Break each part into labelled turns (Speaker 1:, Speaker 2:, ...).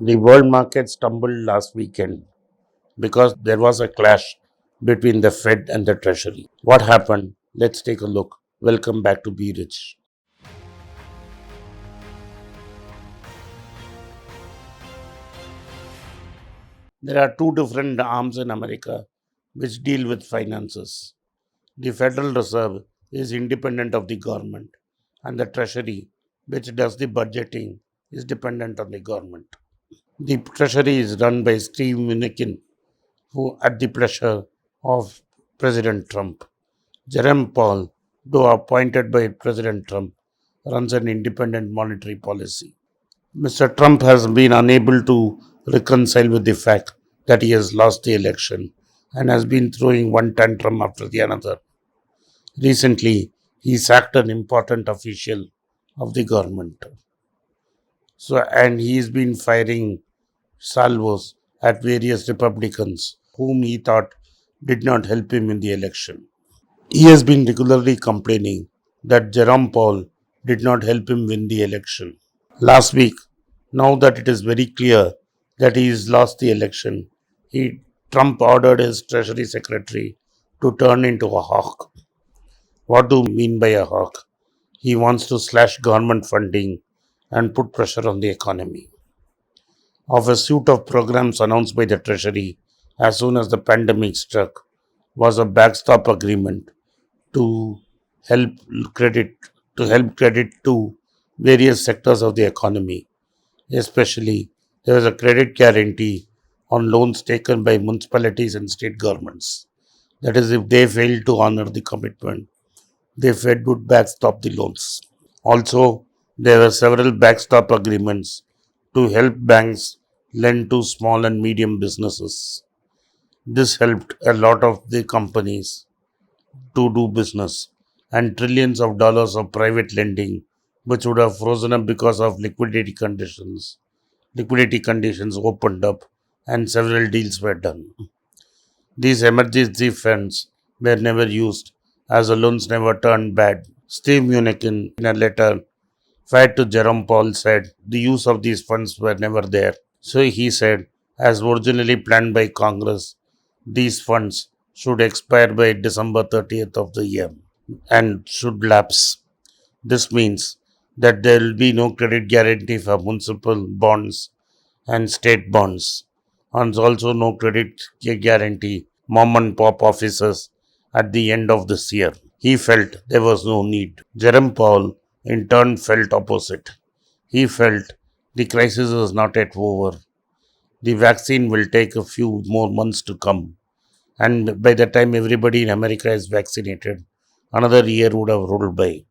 Speaker 1: The world market stumbled last weekend because there was a clash between the Fed and the Treasury. What happened? Let's take a look. Welcome back to Be Rich. There are two different arms in America which deal with finances. The Federal Reserve is independent of the government, and the Treasury, which does the budgeting, is dependent on the government. The Treasury is run by Steve Mnuchin, who, at the pleasure of President Trump. Jerome Powell, though appointed by President Trump, runs an independent monetary policy. Mr. Trump has been unable to reconcile with the fact that he has lost the election and has been throwing one tantrum after the another. Recently, he sacked an important official of the government. And he's been firing salvos at various Republicans whom he thought did not help him in the election. He has been regularly complaining that Jerome Powell did not help him win the election. Last week, now that it is very clear that he has lost the election, Trump ordered his Treasury Secretary to turn into a hawk. What do you mean by a hawk? He wants to slash government funding and put pressure on the economy. Of a suite of programs announced by the Treasury as soon as the pandemic struck was a backstop agreement to help credit credit to various sectors of the economy. Especially, there was a credit guarantee on loans taken by municipalities and state governments. That is, if they fail to honor the commitment, the Fed would backstop the loans. Also, there were several backstop agreements to help banks lend to small and medium businesses. This helped a lot of the companies to do business, and trillions of dollars of private lending, which would have frozen up because of liquidity conditions. Liquidity conditions opened up, and several deals were done. These emergency funds were never used as the loans never turned bad. Steve Mnuchin, in a letter fired to Jerome Powell, said the use of these funds were never there. So he said, as originally planned by Congress, these funds should expire by December 30th of the year and should lapse. This means that there will be no credit guarantee for municipal bonds and state bonds, and also no credit guarantee mom and pop offices at the end of this year. He felt there was no need. Jerome Powell, in turn, felt opposite. He felt the crisis is not yet over. The vaccine will take a few more months to come. And by the time everybody in America is vaccinated, another year would have rolled by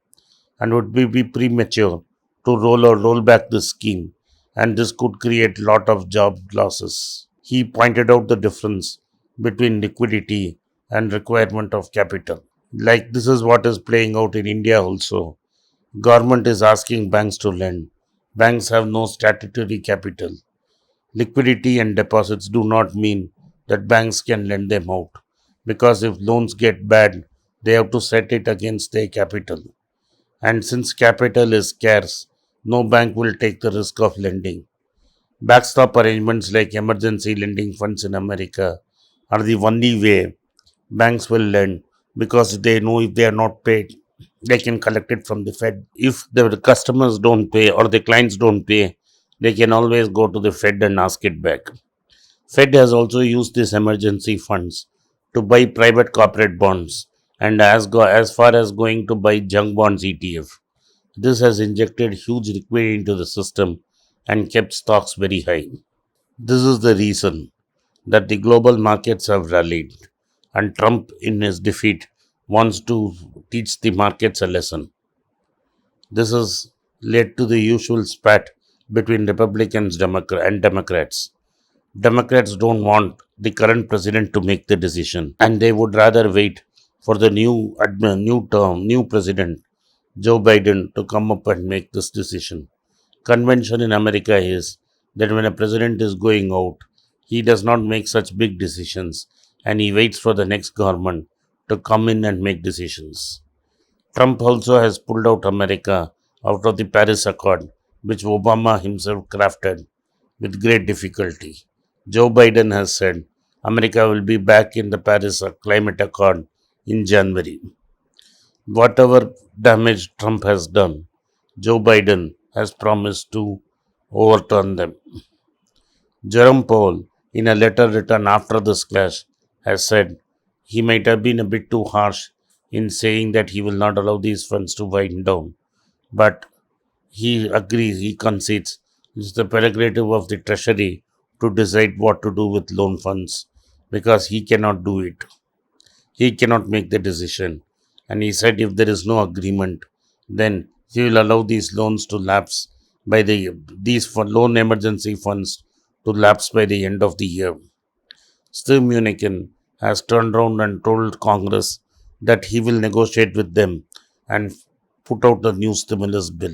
Speaker 1: and would be premature to roll back this scheme, and this could create lot of job losses. He pointed out the difference between liquidity and requirement of capital. Like this is what is playing out in India also. Government is asking banks to lend. Banks have no statutory capital. Liquidity and deposits do not mean that banks can lend them out, because if loans get bad, they have to set it against their capital. And since capital is scarce, no bank will take the risk of lending. Backstop arrangements like emergency lending funds in America are the only way banks will lend, because they know if they are not paid, they can collect it from the Fed. If the customers don't pay or the clients don't pay, they can always go to the Fed and ask it back. Fed has also used these emergency funds to buy private corporate bonds, and as far as going to buy junk bonds ETF. This has injected huge liquidity into the system and kept stocks very high. This is the reason that the global markets have rallied, and Trump, in his defeat, wants to teach the markets a lesson. This has led to the usual spat between and Democrats. Democrats don't want the current president to make the decision, and they would rather wait for the new president, Joe Biden, to come up and make this decision. Convention in America is that when a president is going out, he does not make such big decisions, and he waits for the next government to come in and make decisions. Trump also has pulled out America out of the Paris Accord, which Obama himself crafted. with great difficulty. Joe Biden has said America will be back in the Paris Climate Accord in January. Whatever damage Trump has done, Joe Biden has promised to overturn them. Jerome Powell, in a letter written after this clash, has said he might have been a bit too harsh in saying that he will not allow these funds to wind down, but he agrees, he concedes it's the prerogative of the Treasury to decide what to do with loan funds because he cannot do it. He cannot make the decision. And he said if there is no agreement, then he will allow these loans to lapse by loan emergency funds to lapse by the end of the year. Steve Mnuchin has turned around and told Congress that he will negotiate with them and put out a new stimulus bill.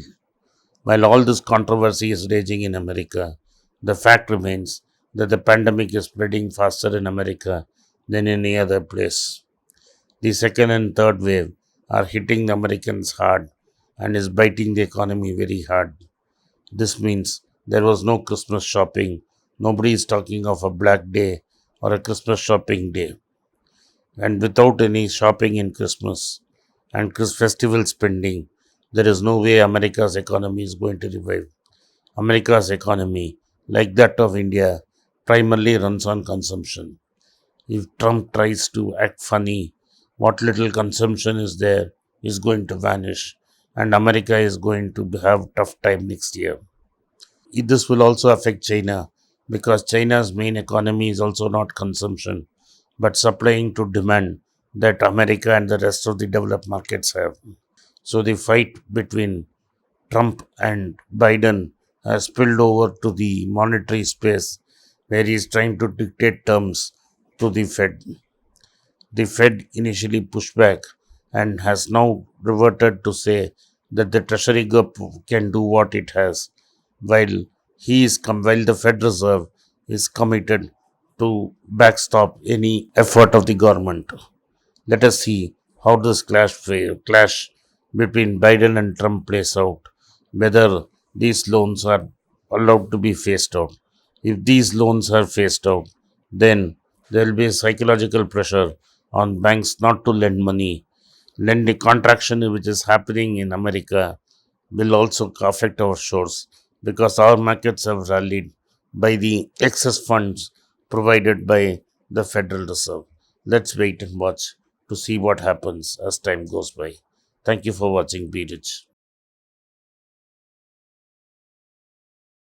Speaker 1: While all this controversy is raging in America, the fact remains that the pandemic is spreading faster in America than any other place. The second and third wave are hitting the Americans hard and is biting the economy very hard. This means there was no Christmas shopping. Nobody is talking of a Black Day or a Christmas shopping day. And without any shopping in Christmas and festival spending, there is no way America's economy is going to revive. America's economy, like that of India, primarily runs on consumption. If Trump tries to act funny, what little consumption is there is going to vanish, and America is going to have tough time next year. This will also affect China because China's main economy is also not consumption, but supplying to demand that America and the rest of the developed markets have. So the fight between Trump and Biden has spilled over to the monetary space where he is trying to dictate terms to the Fed. The Fed initially pushed back and has now reverted to say that the Treasury can do what it has, while while the Fed Reserve is committed to backstop any effort of the government. Let us see how this clash between Biden and Trump plays out, whether these loans are allowed to be phased out. If these loans are phased out, then there will be a psychological pressure on banks not to lend money. Lending contraction which is happening in America will also affect our shores because our markets have rallied by the excess funds provided by the Federal Reserve. Let's wait and watch to see what happens as time goes by. Thank you for watching Be Rich.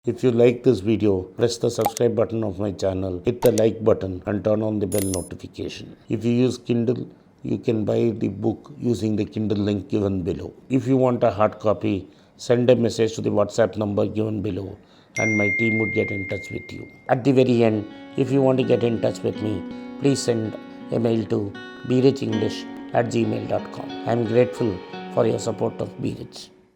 Speaker 1: If you like this video, press the subscribe button of my channel, hit the like button and turn on the bell notification. If you use Kindle, you can buy the book using the Kindle link given below. If you want a hard copy, send a message to the WhatsApp number given below and my team would get in touch with you. At the very end, if you want to get in touch with me, please send a mail to berichenglish@gmail.com. I am grateful for your support of Be Rich.